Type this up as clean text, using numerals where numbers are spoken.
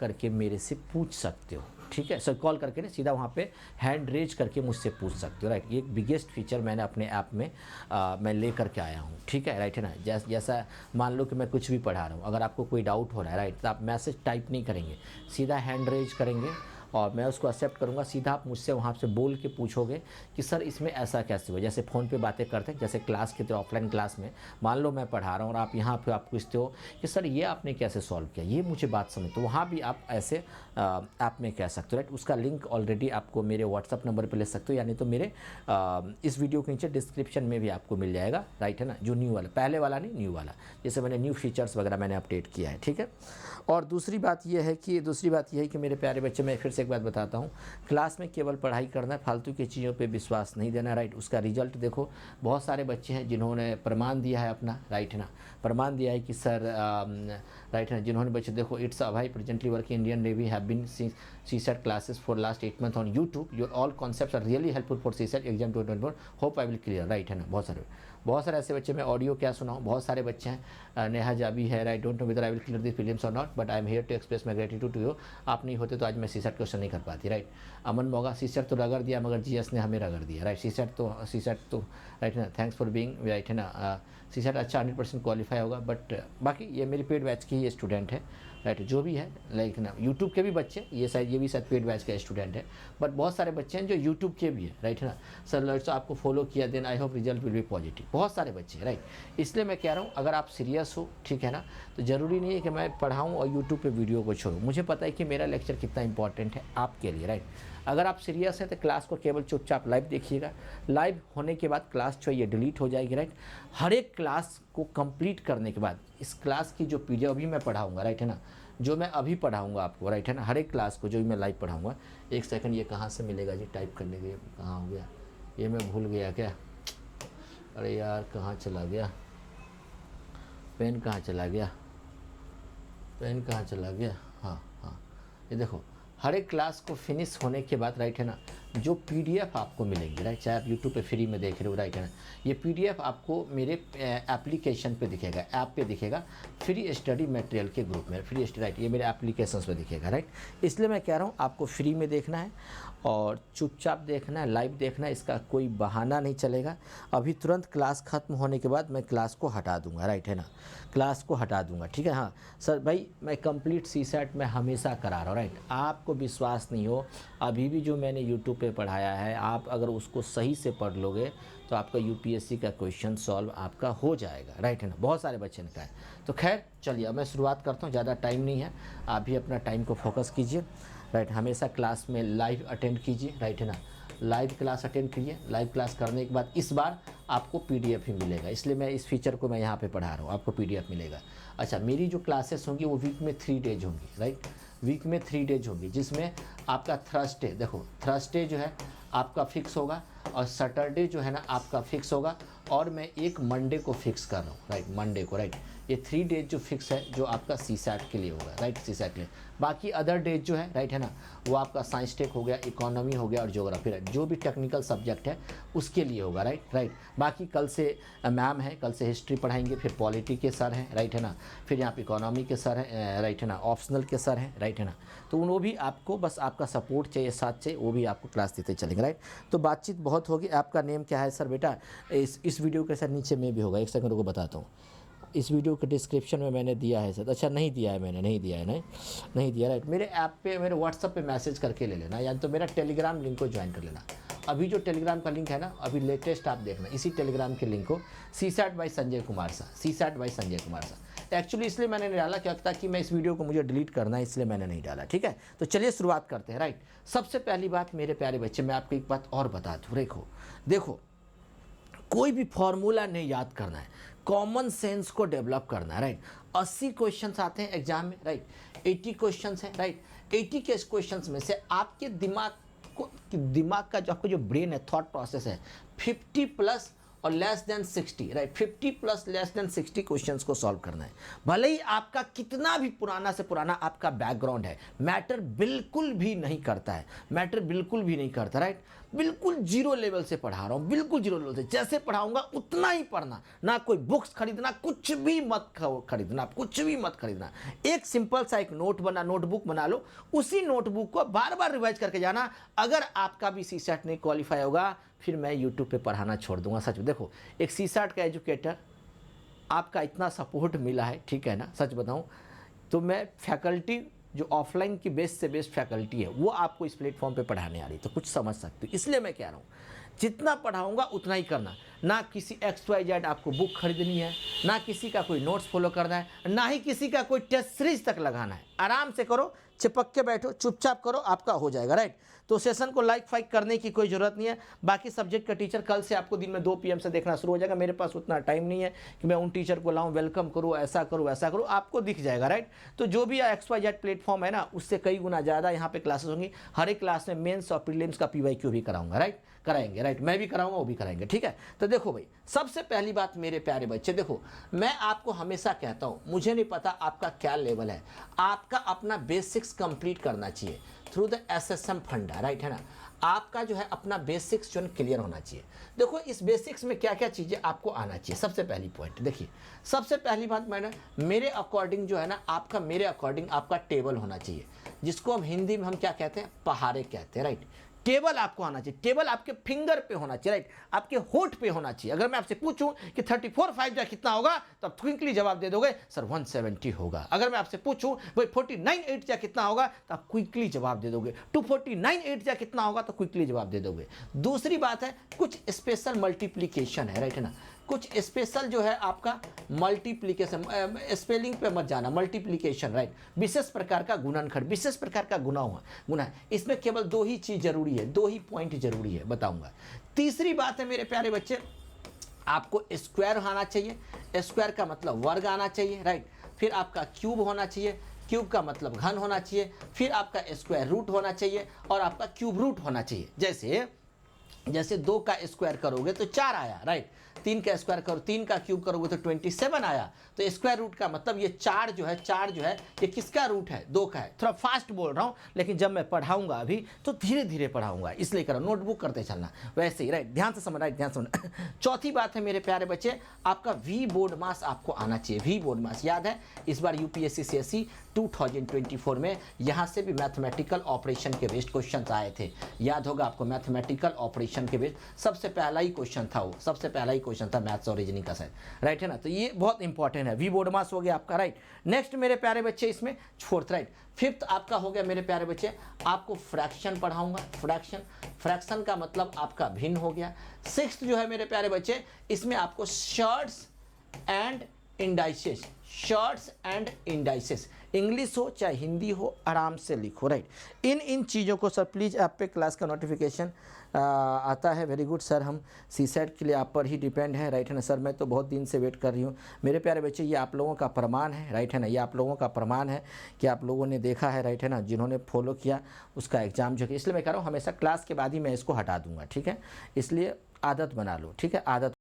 करके मेरे से पूछ सकते हो, ठीक है सर। कॉल करके ना सीधा वहाँ पे हैंड रेज करके मुझसे पूछ सकते हो, राइट। ये एक बिगेस्ट फीचर मैंने अपने ऐप में मैं ले करके आया हूँ, ठीक है, राइट है ना। जैसा मान लो कि मैं कुछ भी पढ़ा रहा हूँ, अगर आपको कोई डाउट हो रहा है, राइट, तो आप मैसेज टाइप नहीं करेंगे, सीधा हैंड रेज करेंगे और मैं उसको एक्सेप्ट करूँगा। सीधा आप मुझसे वहाँ से बोल के पूछोगे कि सर इसमें ऐसा कैसे हुआ। जैसे फ़ोन पे बातें करते हैं, जैसे क्लास की तरह ऑफलाइन क्लास में मान लो मैं पढ़ा रहा हूँ और आप यहाँ पे आप पूछते हो कि सर ये आपने कैसे सॉल्व किया, ये मुझे बात समझ, तो वहाँ भी आप ऐसे ऐप में कह सकते हो, राइट। उसका लिंक ऑलरेडी आपको मेरे व्हाट्सअप नंबर पर ले सकते हो, यानी तो मेरे इस वीडियो के नीचे डिस्क्रिप्शन में भी आपको मिल जाएगा, राइट है ना। जो न्यू वाला, पहले वाला नहीं, न्यू वाला, जैसे मैंने न्यू फीचर्स वगैरह मैंने अपडेट किया है, ठीक है। और दूसरी बात यह है कि मेरे प्यारे बच्चे, मैं फिर से एक बात बताता हूँ, क्लास में केवल पढ़ाई करना है, फालतू की चीज़ों पे विश्वास नहीं देना, राइट। उसका रिजल्ट देखो, बहुत सारे बच्चे हैं जिन्होंने प्रमाण दिया है अपना, राइट है ना, प्रमाण दिया है कि सर राइट है ना, जिन्होंने बच्चे देखो, it's Abhay presently working Indian Navy, have been CSAT classes for last 8 months on YouTube, your all concepts are really helpful for CSAT exam 2024, hope I will clear, right है ना। बहुत सारे ऐसे बच्चे, मैं ऑडियो क्या सुनाऊँ, बहुत सारे बच्चे हैं, नेहा जाबी है, right, don't know whether I will clear this prelims और not, but I am here to express my gratitude to you. आप नहीं होते तो आज मैं CSAT क्वेश्चन नहीं कर पाती, राइट। अमन मोगा, CSAT तो रगड़ दिया मगर GS ने हमें रगड़ दिया, राइट। CSAT तो राइट है ना, थैंक्स फॉर बीइंग, राइट है ना। CSAT अच्छा 100% क्वालिफाई होगा, बट बाकी ये मेरी पेड बैच की ही स्टूडेंट है, राइट, जो भी है, लाइक ना, यूट्यूब के भी बच्चे, ये भी शायद पेड बैच का स्टूडेंट है, बट बहुत सारे बच्चे हैं जो यूट्यूब के भी है, राइट है ना। सर लर्ट्स आपको फॉलो किया, then I hope result will be positive, बहुत सारे बच्चे हैं, राइट। इसलिए मैं कह रहा हूँ, अगर आप सीरियस हो, ठीक है ना, तो ज़रूरी नहीं है कि मैं पढ़ाऊँ और यूट्यूब पे वीडियो को छोड़ूँ। मुझे पता है कि मेरा लेक्चर कितना इंपॉर्टेंट है आपके लिए, राइट। अगर आप सीरियस हैं तो क्लास को केवल चुपचाप लाइव देखिएगा, लाइव होने के बाद क्लास जो ये डिलीट हो जाएगी, राइट। हर एक क्लास को कंप्लीट करने के बाद इस क्लास की जो PDF अभी मैं पढ़ाऊँगा, राइट है ना, जो मैं अभी पढ़ाऊँगा आपको, राइट है ना, हर एक क्लास को जो भी मैं लाइव पढ़ाऊँगा, एक सेकंड, ये कहाँ से मिलेगा जी, टाइप करने के कहाँ हो गया, ये मैं भूल गया क्या, अरे यार कहाँ चला गया, पेन कहाँ चला गया, हाँ, ये देखो, हर एक क्लास को फिनिश होने के बाद, राइट है ना, जो PDF आपको मिलेंगे, राइट, चाहे आप यूट्यूब पे फ्री में देख रहे हो, राइट है ना, ये PDF आपको मेरे एप्लीकेशन पे दिखेगा, ऐप पे दिखेगा, फ्री स्टडी मटेरियल के ग्रुप में, फ्री स्टडी, राइट, ये मेरे एप्लीकेशंस पे दिखेगा, राइट। इसलिए मैं कह रहा हूँ आपको फ्री में देखना है और चुपचाप देखना है, लाइव देखना है, इसका कोई बहाना नहीं चलेगा। अभी तुरंत क्लास ख़त्म होने के बाद मैं क्लास को हटा दूँगा, राइट है ना, क्लास को हटा दूँगा, ठीक है। हाँ सर भाई, मैं कंप्लीट CSAT मैं हमेशा करा रहा हूँ, राइट। आपको विश्वास नहीं हो, अभी भी जो मैंने यूट्यूब पे पढ़ाया है, आप अगर उसको सही से पढ़ लोगे तो आपका UPSC का क्वेश्चन सॉल्व आपका हो जाएगा, राइट है ना। बहुत सारे बच्चे ने कहा है। तो खैर चलिए, अब मैं शुरुआत करता हूँ, ज़्यादा टाइम नहीं है, आप भी अपना टाइम को फोकस कीजिए, राइट। हमेशा क्लास में लाइव अटेंड कीजिए, राइट है ना, लाइव क्लास अटेंड कीजिए। लाइव क्लास करने के बाद इस बार आपको PDF ही मिलेगा, इसलिए मैं इस फीचर को मैं यहाँ पे पढ़ा रहा हूँ, आपको PDF मिलेगा। अच्छा, मेरी जो क्लासेस होंगी वो वीक में 3 डेज होंगी, राइट, वीक में 3 डेज होंगी, जिसमें आपका थर्सडे, देखो थर्सडे जो है आपका फिक्स होगा और सैटरडे जो है ना आपका फिक्स होगा, और मैं एक मंडे को फिक्स कर रहा हूँ, राइट, मंडे को, राइट। ये 3 डेज जो फिक्स है, जो आपका CSAT के लिए होगा, राइट, CSAT के लिए। बाकी अदर डेज जो है, राइट है ना, वो आपका साइंस टेक हो गया, इकोनॉमी हो गया और ज्योग्राफी, राइट, जो भी टेक्निकल सब्जेक्ट है उसके लिए होगा, राइट। बाकी कल से मैम है, कल से हिस्ट्री पढ़ाएंगे, फिर पॉलिटी के सर हैं, राइट है ना, फिर यहाँ पे इकोनॉमी के सर हैं, राइट है ना, ऑप्शनल के सर हैं, राइट है ना। तो वो भी आपको बस आपका सपोर्ट चाहिए, साथ चाहिए, वो भी आपको क्लास देते चलेंगे, राइट। तो बातचीत बहुत होगी। आपका नेम क्या है सर बेटा? इस वीडियो के सर नीचे में भी होगा, एक सेकंड को बताता हूँ, इस वीडियो के डिस्क्रिप्शन में मैंने दिया है सर। अच्छा नहीं दिया है मैंने, नहीं दिया, राइट। मेरे ऐप पे, मेरे व्हाट्सअप पे मैसेज करके ले लेना, या तो मेरा टेलीग्राम लिंक को ज्वाइन कर लेना। अभी जो टेलीग्राम का लिंक है ना, अभी लेटेस्ट आप देखना, इसी टेलीग्राम के लिंक को CSAT by Sanjay Kumar Shah. Actually इसलिए मैंने नहीं डाला, क्या था कि मैं इस वीडियो को मुझे डिलीट करना है, इसलिए मैंने नहीं डाला, ठीक है। तो चलिए शुरुआत करते हैं, राइट। सबसे पहली बात मेरे प्यारे बच्चे, मैं आपको एक बात और बता दूँ, देखो कोई भी फॉर्मूला नहीं याद करना है, कॉमन सेंस को डेवलप करना है, राइट। 80 क्वेश्चंस आते हैं एग्जाम में, राइट, 80 क्वेश्चंस हैं, राइट। 80 के क्वेश्चंस में से आपके दिमाग का जो आपका जो ब्रेन है, थॉट प्रोसेस है, 50 प्लस और less than 60, right, 50 plus less than 60 questions को सॉल्व करना है। भले ही आपका कितना भी पुराना से पुराना आपका बैकग्राउंड है, मैटर बिल्कुल भी नहीं करता है, मैटर बिल्कुल भी नहीं करता, राइट। बिल्कुल जीरो लेवल से पढ़ा रहा हूँ, बिल्कुल जीरो लेवल से, जैसे पढ़ाऊंगा उतना ही पढ़ना, ना कोई बुक्स खरीदना, कुछ भी मत खरीदना, कुछ भी मत खरीदना। एक सिंपल सा एक नोटबुक बना लो, उसी नोटबुक को बार बार रिवाइज करके जाना। अगर आपका भी सीसैट नहीं क्वालिफाई होगा, फिर मैं यूट्यूब पे पढ़ाना छोड़ दूंगा। सच में देखो, एक सीसैट का एजुकेटर, आपका इतना सपोर्ट मिला है, ठीक है ना, सच बताऊं तो मैं फैकल्टी जो ऑफलाइन की बेस्ट से बेस्ट फैकल्टी है वो आपको इस प्लेटफॉर्म पे पढ़ाने आ रही है, तो कुछ समझ सकते हो। इसलिए मैं कह रहा हूँ जितना पढ़ाऊंगा उतना ही करना, ना किसी XYZ आपको बुक खरीदनी है, ना किसी का कोई नोट्स फॉलो करना है, ना ही किसी का कोई टेस्ट सीरीज तक लगाना है। आराम से करो, चिपक के बैठो, चुपचाप करो, आपका हो जाएगा, राइट। तो सेशन को लाइक फाइक करने की कोई ज़रूरत नहीं है। बाकी सब्जेक्ट का टीचर कल से आपको दिन में 2 PM से देखना शुरू हो जाएगा। मेरे पास उतना टाइम नहीं है कि मैं उन टीचर को लाऊं, वेलकम करूं, ऐसा करूं वैसा करूं, आपको दिख जाएगा, राइट। तो जो भी XYZ प्लेटफॉर्म है ना, उससे कई गुना ज़्यादा यहाँ पे क्लासेस होंगी। हर एक क्लास में मेंस और प्रीलिम्स का PYQ भी कराऊंगा, राइट, कराएंगे, राइट, मैं भी कराऊंगा, वो भी कराएंगे, ठीक है। तो देखो भाई, सबसे पहली बात मेरे प्यारे बच्चे, देखो मैं आपको हमेशा कहता हूँ, मुझे नहीं पता आपका क्या लेवल है, आपका अपना बेसिक्स कंप्लीट करना चाहिए थ्रू द SSM फंडा, राइट, है ना। आपका जो है अपना बेसिक्स जो है क्लियर होना चाहिए। देखो इस बेसिक्स में क्या क्या चीज़ें आपको आना चाहिए। सबसे पहली पॉइंट देखिए, सबसे पहली बात मैंने मेरे अकॉर्डिंग जो है ना, आपका मेरे अकॉर्डिंग आपका टेबल होना चाहिए, जिसको हम हिंदी में हम क्या कहते हैं, पहाड़े कहते हैं, राइट। टेबल आपको आना चाहिए, टेबल आपके फिंगर पे होना चाहिए, राइट, आपके होठ पे होना चाहिए। अगर मैं आपसे पूछूं कि 34 5 जा कितना होगा, तो आप क्विकली जवाब दे दोगे सर 170 होगा। अगर मैं आपसे पूछूं भाई 49 8 जा कितना होगा, तो आप क्विकली जवाब दे दोगे। 249 8 जा कितना होगा, तो क्विकली जवाब दे दोगे। दूसरी बात है, कुछ स्पेशल मल्टीप्लीकेशन है, राइट, है ना, कुछ स्पेशल जो है आपका मल्टीप्लीकेशन, स्पेलिंग पे मत जाना, मल्टीप्लीकेशन, राइट, विशेष प्रकार का गुणनखंड, विशेष प्रकार का गुना है। इसमें केवल 2 ही चीज़ जरूरी है, 2 ही पॉइंट जरूरी है, बताऊंगा। तीसरी बात है मेरे प्यारे बच्चे, आपको स्क्वायर आना चाहिए, स्क्वायर का मतलब वर्ग आना चाहिए, राइट। फिर आपका क्यूब होना चाहिए, क्यूब का मतलब घन होना चाहिए, फिर आपका स्क्वायर रूट होना चाहिए, और आपका क्यूब रूट होना चाहिए। जैसे 2 का स्क्वायर करोगे तो 4 आया, राइट, 3 का स्क्वायर करो, 3 का क्यूब करोगे तो 27 आया। तो स्क्वायर रूट का मतलब ये 4 जो है ये किसका रूट है, 2 का है। थोड़ा फास्ट बोल रहा हूँ, लेकिन जब मैं पढ़ाऊंगा अभी तो धीरे धीरे पढ़ाऊंगा, इसलिए करो, नोटबुक करते चलना, वैसे ही, राइट, ध्यान से समझ, राइट, ध्यान से समझ। चौथी बात है मेरे प्यारे बच्चे, आपका वी बोर्ड मास आपको आना चाहिए। वी बोर्ड मास याद है, इस बार UPSC CSE 2024 में यहाँ से भी मैथमेटिकल ऑपरेशन के बेस्ड क्वेश्चन आए थे, याद होगा आपको, मैथमेटिकल ऑपरेशन के बेस्ड सबसे पहला ही क्वेश्चन था वो, सबसे पहला ही क्वेश्चन था मैथ्स और रीजनिंग का शायद, राइट, है ना। तो ये बहुत इंपॉर्टेंट है, वी बोर्ड मास हो गया आपका, राइट। नेक्स्ट मेरे प्यारे बच्चे इसमें फोर्थ, राइट, फिफ्थ आपका हो गया मेरे प्यारे बच्चे, आपको फ्रैक्शन पढ़ाऊंगा, फ्रैक्शन का मतलब आपका भिन्न हो गया। सिक्स्थ जो है मेरे प्यारे बच्चे, इसमें आपको shorts and indices, shorts and indices, English हो चाहे हिंदी हो, आराम से लिखो, राइट। इन चीज़ों को सर प्लीज़, आप पे क्लास का नोटिफिकेशन आता है, वेरी गुड सर, हम सीसैट के लिए आप पर ही डिपेंड है, राइट, है ना सर। मैं तो बहुत दिन से वेट कर रही हूँ मेरे प्यारे बच्चे, ये आप लोगों का प्रमाण है, राइट, है ना, ये आप लोगों का प्रमाण है कि आप लोगों ने देखा है, राइट, है ना, जिन्होंने फॉलो किया उसका एग्जाम जो है। इसलिए मैं कह रहा हूँ हमेशा क्लास के बाद ही मैं इसको हटा दूँगा, ठीक है, इसलिए आदत बना लो, ठीक है, आदत।